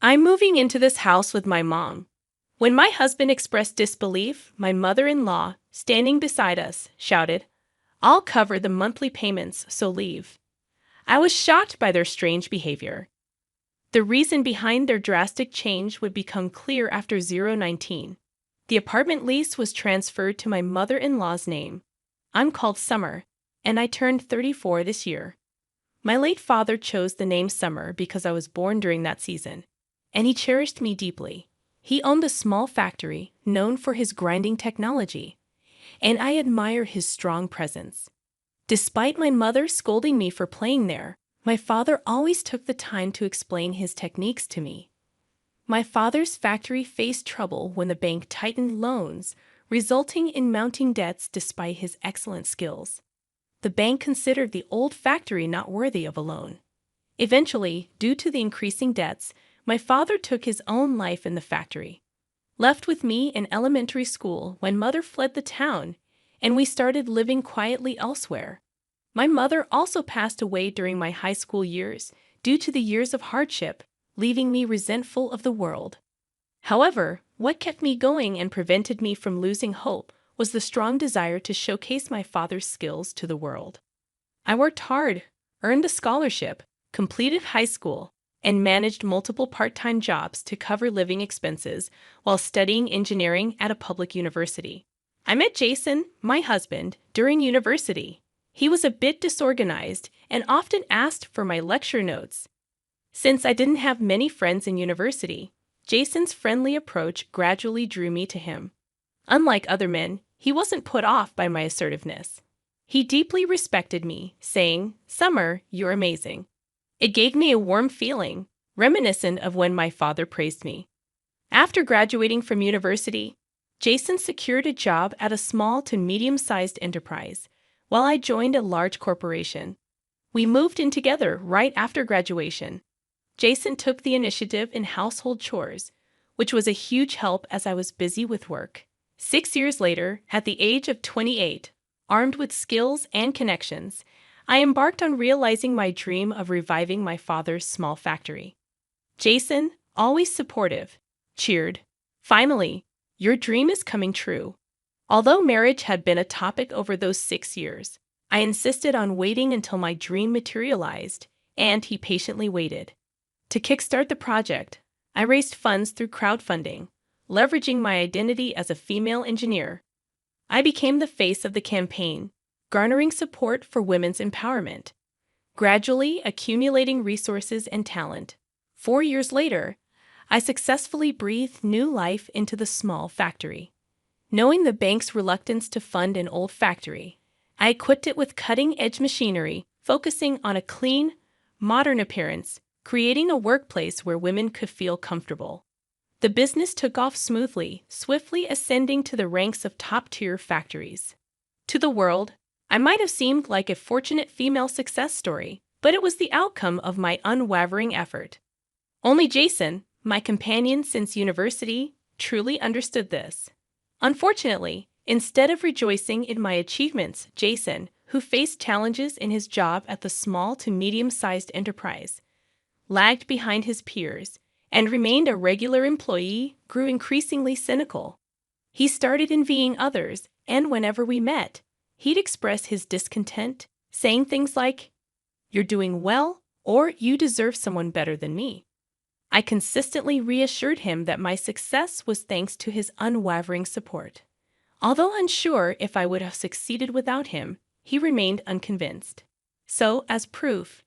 I'm moving into this house with my mom. When my husband expressed disbelief, my mother-in-law, standing beside us, shouted, "I'll cover the monthly payments, so leave." I was shocked by their strange behavior. The reason behind their drastic change would become clear after 019. The apartment lease was transferred to my mother-in-law's name. I'm called Summer, and I turned 34 this year. My late father chose the name Summer because I was born during that season, and he cherished me deeply. He owned a small factory known for his grinding technology, and I admire his strong presence. Despite my mother scolding me for playing there, my father always took the time to explain his techniques to me. My father's factory faced trouble when the bank tightened loans, resulting in mounting debts despite his excellent skills. The bank considered the old factory not worthy of a loan. Eventually, due to the increasing debts, my father took his own life in the factory. Left with me in elementary school when mother fled the town, and we started living quietly elsewhere. My mother also passed away during my high school years due to the years of hardship, leaving me resentful of the world. However, what kept me going and prevented me from losing hope was the strong desire to showcase my father's skills to the world. I worked hard, earned a scholarship, completed high school, and managed multiple part-time jobs to cover living expenses while studying engineering at a public university. I met Jason, my husband, during university. He was a bit disorganized and often asked for my lecture notes. Since I didn't have many friends in university, Jason's friendly approach gradually drew me to him. Unlike other men, he wasn't put off by my assertiveness. He deeply respected me, saying, "Summer, you're amazing." It gave me a warm feeling, reminiscent of when my father praised me. After graduating from university, Jason secured a job at a small to medium-sized enterprise, while I joined a large corporation. We moved in together right after graduation. Jason took the initiative in household chores, which was a huge help as I was busy with work. 6 years later, at the age of 28, armed with skills and connections, I embarked on realizing my dream of reviving my father's small factory. Jason, always supportive, cheered, "Finally, your dream is coming true." Although marriage had been a topic over those 6 years, I insisted on waiting until my dream materialized, and he patiently waited. To kickstart the project, I raised funds through crowdfunding, leveraging my identity as a female engineer. I became the face of the campaign, garnering support for women's empowerment, gradually accumulating resources and talent. 4 years later, I successfully breathed new life into the small factory. Knowing the bank's reluctance to fund an old factory, I equipped it with cutting-edge machinery, focusing on a clean, modern appearance, creating a workplace where women could feel comfortable. The business took off smoothly, swiftly ascending to the ranks of top-tier factories. To the world, I might have seemed like a fortunate female success story, but it was the outcome of my unwavering effort. Only Jason, my companion since university, truly understood this. Unfortunately, instead of rejoicing in my achievements, Jason, who faced challenges in his job at the small to medium-sized enterprise, lagged behind his peers, and remained a regular employee, grew increasingly cynical. He started envying others, and whenever we met, he'd express his discontent, saying things like, "You're doing well," or "You deserve someone better than me." I consistently reassured him that my success was thanks to his unwavering support. Although unsure if I would have succeeded without him, he remained unconvinced. So, as proof,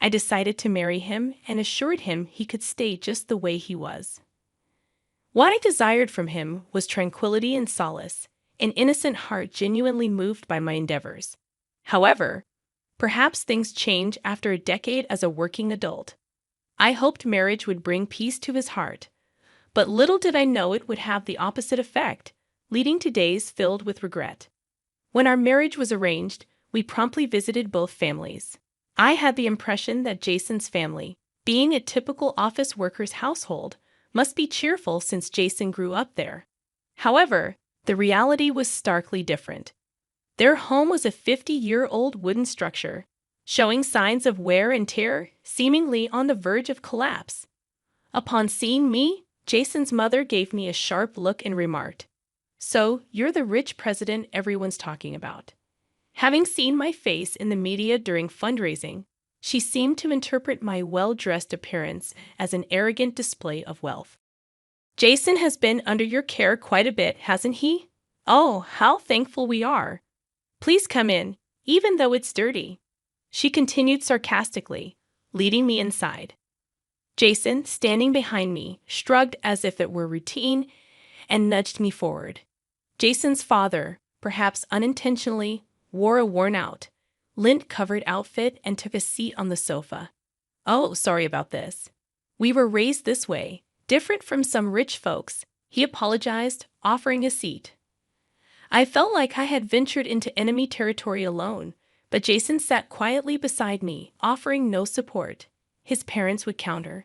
I decided to marry him and assured him he could stay just the way he was. What I desired from him was tranquility and solace, an innocent heart genuinely moved by my endeavors. However, perhaps things change after a decade as a working adult. I hoped marriage would bring peace to his heart, but little did I know it would have the opposite effect, leading to days filled with regret. When our marriage was arranged, we promptly visited both families. I had the impression that Jason's family, being a typical office worker's household, must be cheerful since Jason grew up there. However, the reality was starkly different. Their home was a 50-year-old wooden structure, showing signs of wear and tear, seemingly on the verge of collapse. Upon seeing me, Jason's mother gave me a sharp look and remarked, "So, you're the rich president everyone's talking about." Having seen my face in the media during fundraising, she seemed to interpret my well-dressed appearance as an arrogant display of wealth. "Jason has been under your care quite a bit, hasn't he? Oh, how thankful we are. Please come in, even though it's dirty," she continued sarcastically, leading me inside. Jason, standing behind me, shrugged as if it were routine and nudged me forward. Jason's father, perhaps unintentionally, wore a worn-out, lint-covered outfit and took a seat on the sofa. "Oh, sorry about this. We were raised this way, different from some rich folks," he apologized, offering a seat. I felt like I had ventured into enemy territory alone, but Jason sat quietly beside me, offering no support. His parents would counter,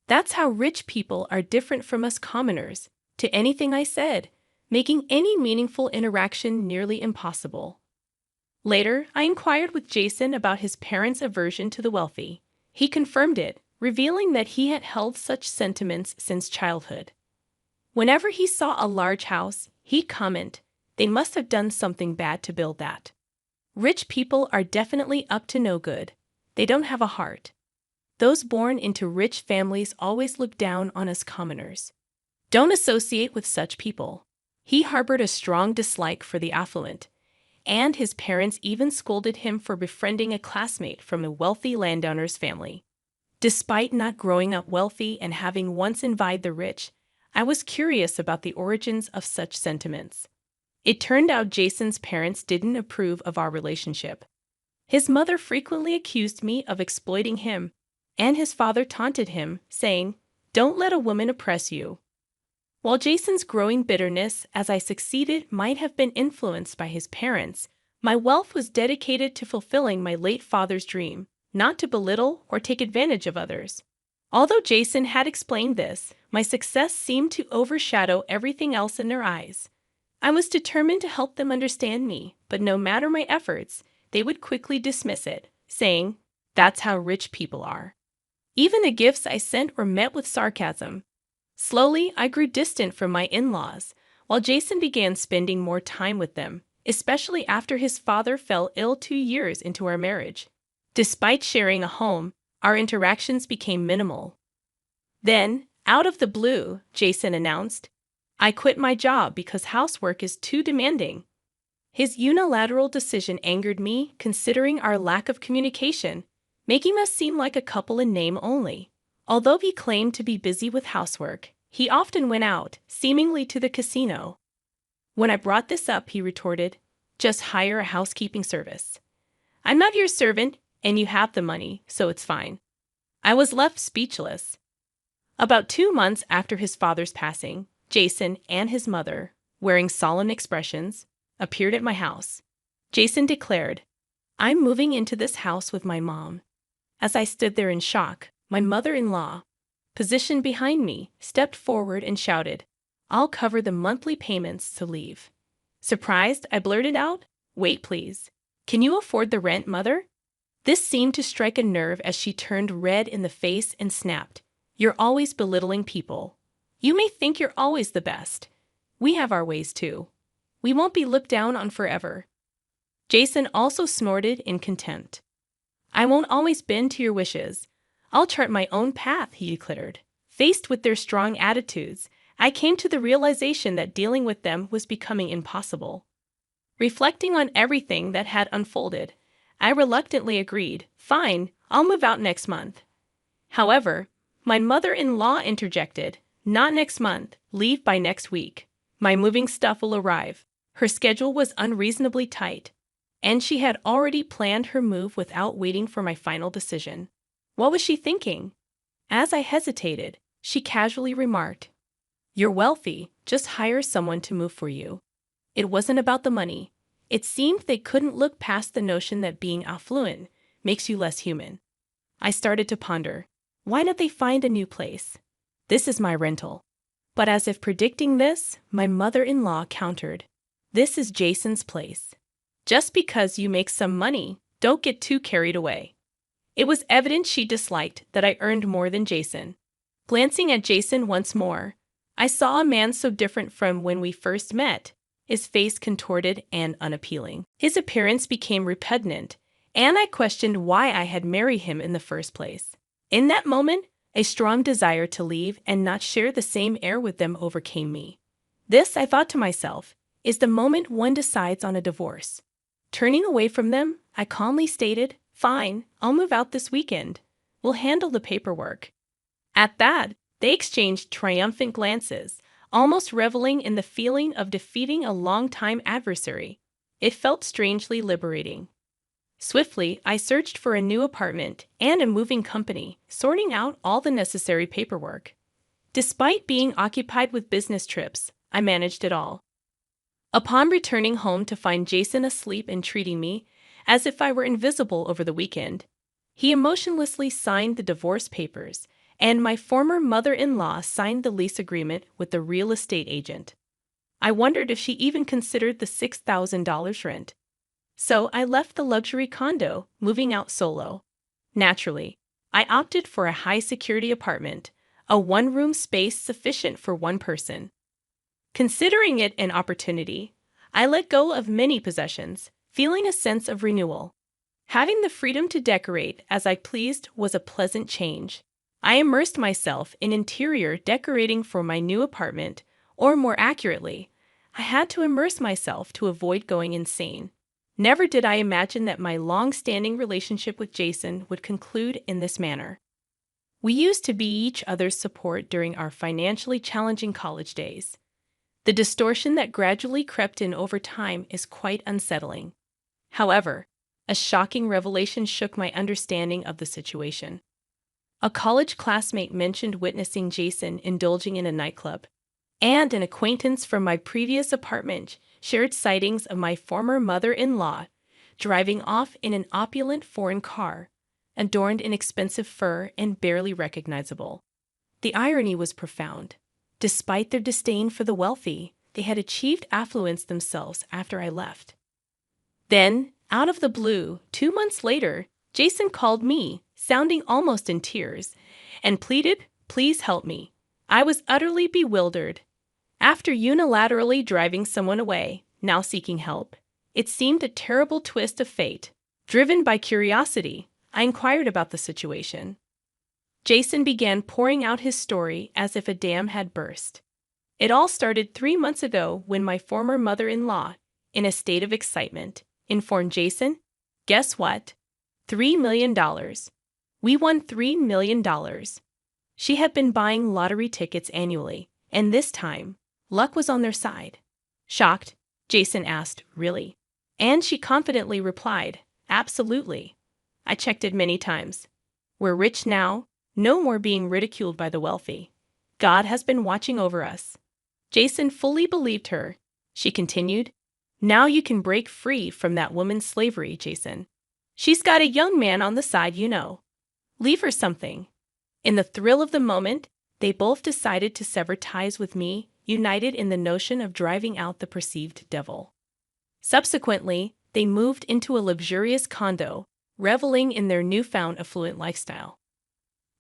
"That's how rich people are different from us commoners," to anything I said, making any meaningful interaction nearly impossible. Later, I inquired with Jason about his parents' aversion to the wealthy. He confirmed it, revealing that he had held such sentiments since childhood. Whenever he saw a large house, he'd comment, "They must have done something bad to build that. Rich people are definitely up to no good. They don't have a heart. Those born into rich families always look down on us commoners. Don't associate with such people." He harbored a strong dislike for the affluent, and his parents even scolded him for befriending a classmate from a wealthy landowner's family. Despite not growing up wealthy and having once envied the rich, I was curious about the origins of such sentiments. It turned out Jason's parents didn't approve of our relationship. His mother frequently accused me of exploiting him, and his father taunted him, saying, "Don't let a woman oppress you." While Jason's growing bitterness as I succeeded might have been influenced by his parents, my wealth was dedicated to fulfilling my late father's dream, not to belittle or take advantage of others. Although Jason had explained this, my success seemed to overshadow everything else in their eyes. I was determined to help them understand me, but no matter my efforts, they would quickly dismiss it, saying, "That's how rich people are." Even the gifts I sent were met with sarcasm. Slowly, I grew distant from my in-laws, while Jason began spending more time with them, especially after his father fell ill 2 years into our marriage. Despite sharing a home, our interactions became minimal. Then, out of the blue, Jason announced, "I quit my job because housework is too demanding." His unilateral decision angered me, considering our lack of communication, making us seem like a couple in name only. Although he claimed to be busy with housework, he often went out, seemingly to the casino. When I brought this up, he retorted, "Just hire a housekeeping service. I'm not your servant, and you have the money, so it's fine." I was left speechless. About 2 months after his father's passing, Jason and his mother, wearing solemn expressions, appeared at my house. Jason declared, "I'm moving into this house with my mom." As I stood there in shock, my mother-in-law, positioned behind me, stepped forward and shouted, "I'll cover the monthly payments to leave." Surprised, I blurted out, "Wait, please. Can you afford the rent, mother?" This seemed to strike a nerve as she turned red in the face and snapped, "You're always belittling people. You may think you're always the best. We have our ways too. We won't be looked down on forever." Jason also snorted in contempt. "I won't always bend to your wishes. I'll chart my own path," he declared. Faced with their strong attitudes, I came to the realization that dealing with them was becoming impossible. Reflecting on everything that had unfolded, I reluctantly agreed, "Fine, I'll move out next month." However, my mother-in-law interjected, "Not next month, leave by next week. My moving stuff will arrive." Her schedule was unreasonably tight, and she had already planned her move without waiting for my final decision. What was she thinking? As I hesitated, she casually remarked, "You're wealthy, just hire someone to move for you." It wasn't about the money. It seemed they couldn't look past the notion that being affluent makes you less human. I started to ponder, why don't they find a new place? This is my rental. But as if predicting this, my mother-in-law countered, "This is Jason's place. Just because you make some money, don't get too carried away." It was evident she disliked that I earned more than Jason. Glancing at Jason once more, I saw a man so different from when we first met, his face contorted and unappealing. His appearance became repugnant, and I questioned why I had married him in the first place. In that moment, a strong desire to leave and not share the same air with them overcame me. This, I thought to myself, is the moment one decides on a divorce. Turning away from them, I calmly stated, "Fine, I'll move out this weekend. We'll handle the paperwork." At that, they exchanged triumphant glances, almost reveling in the feeling of defeating a longtime adversary. It felt strangely liberating. Swiftly, I searched for a new apartment and a moving company, sorting out all the necessary paperwork. Despite being occupied with business trips, I managed it all. Upon returning home to find Jason asleep and treating me as if I were invisible over the weekend, he emotionlessly signed the divorce papers, and my former mother-in-law signed the lease agreement with the real estate agent. I wondered if she even considered the $6,000 rent. So I left the luxury condo, moving out solo. Naturally, I opted for a high-security apartment, a one-room space sufficient for one person. Considering it an opportunity, I let go of many possessions, feeling a sense of renewal. Having the freedom to decorate as I pleased was a pleasant change. I immersed myself in interior decorating for my new apartment, or more accurately, I had to immerse myself to avoid going insane. Never did I imagine that my long-standing relationship with Jason would conclude in this manner. We used to be each other's support during our financially challenging college days. The distortion that gradually crept in over time is quite unsettling. However, a shocking revelation shook my understanding of the situation. A college classmate mentioned witnessing Jason indulging in a nightclub, and an acquaintance from my previous apartment shared sightings of my former mother-in-law driving off in an opulent foreign car, adorned in expensive fur and barely recognizable. The irony was profound. Despite their disdain for the wealthy, they had achieved affluence themselves after I left. Then, out of the blue, 2 months later, Jason called me, sounding almost in tears, and pleaded, "Please help me." I was utterly bewildered. After unilaterally driving someone away, now seeking help, it seemed a terrible twist of fate. Driven by curiosity, I inquired about the situation. Jason began pouring out his story as if a dam had burst. It all started 3 months ago when my former mother-in-law, in a state of excitement, informed Jason, "Guess what? $3 million. We won $3 million. She had been buying lottery tickets annually, and this time, luck was on their side. Shocked, Jason asked, "Really?" And she confidently replied, "Absolutely. I checked it many times. We're rich now, no more being ridiculed by the wealthy. God has been watching over us." Jason fully believed her. She continued, "Now you can break free from that woman's slavery, Jason. She's got a young man on the side, you know. Leave her something." In the thrill of the moment, they both decided to sever ties with me, united in the notion of driving out the perceived devil. Subsequently, they moved into a luxurious condo, reveling in their newfound affluent lifestyle.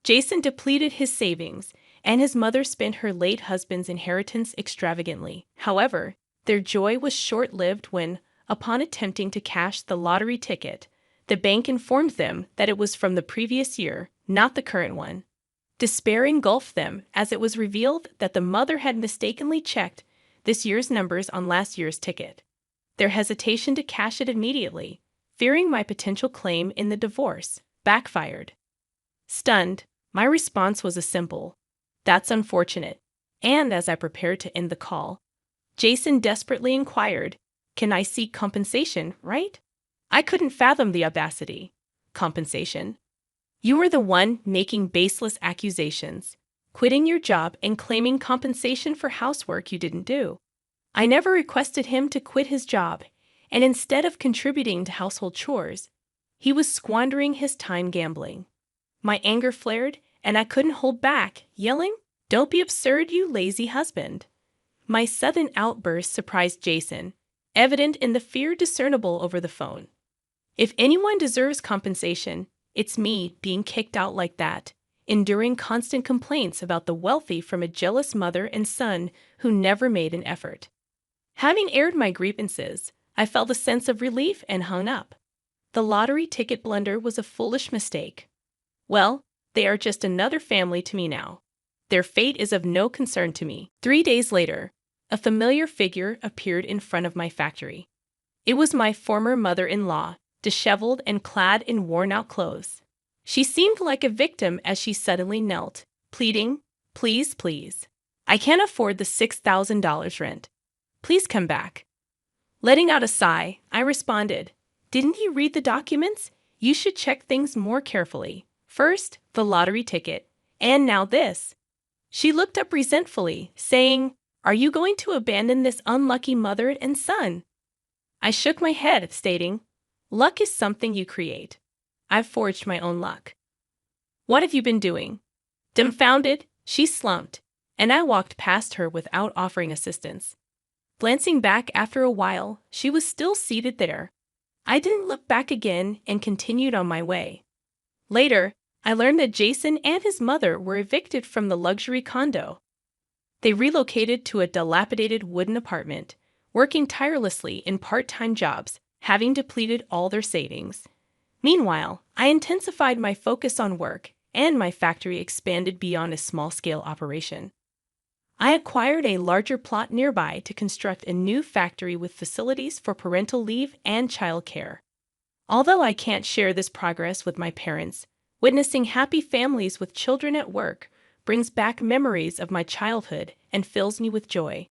Jason depleted his savings, and his mother spent her late husband's inheritance extravagantly. However, their joy was short-lived when, upon attempting to cash the lottery ticket, the bank informed them that it was from the previous year, not the current one. Despair engulfed them as it was revealed that the mother had mistakenly checked this year's numbers on last year's ticket. Their hesitation to cash it immediately, fearing my potential claim in the divorce, backfired. Stunned, my response was a simple, "That's unfortunate," and as I prepared to end the call, Jason desperately inquired, "Can I seek compensation, right?" I couldn't fathom the audacity. Compensation? You were the one making baseless accusations, quitting your job and claiming compensation for housework you didn't do. I never requested him to quit his job, and instead of contributing to household chores, he was squandering his time gambling. My anger flared, and I couldn't hold back, yelling, "Don't be absurd, you lazy husband." My sudden outburst surprised Jason, evident in the fear discernible over the phone. If anyone deserves compensation, it's me being kicked out like that, enduring constant complaints about the wealthy from a jealous mother and son who never made an effort. Having aired my grievances, I felt a sense of relief and hung up. The lottery ticket blunder was a foolish mistake. Well, they are just another family to me now. Their fate is of no concern to me. 3 days later, a familiar figure appeared in front of my factory. It was my former mother-in-law, disheveled and clad in worn-out clothes. She seemed like a victim as she suddenly knelt, pleading, "Please, please. I can't afford the $6,000 rent. Please come back." Letting out a sigh, I responded, "Didn't you read the documents? You should check things more carefully. First, the lottery ticket, and now this." She looked up resentfully, saying, "Are you going to abandon this unlucky mother and son?" I shook my head, stating, "Luck is something you create. I've forged my own luck." "What have you been doing?" Dumbfounded, she slumped, and I walked past her without offering assistance. Glancing back after a while, she was still seated there. I didn't look back again and continued on my way. Later, I learned that Jason and his mother were evicted from the luxury condo. They relocated to a dilapidated wooden apartment, working tirelessly in part-time jobs, having depleted all their savings. Meanwhile, I intensified my focus on work, and my factory expanded beyond a small-scale operation. I acquired a larger plot nearby to construct a new factory with facilities for parental leave and childcare. Although I can't share this progress with my parents, witnessing happy families with children at work brings back memories of my childhood and fills me with joy.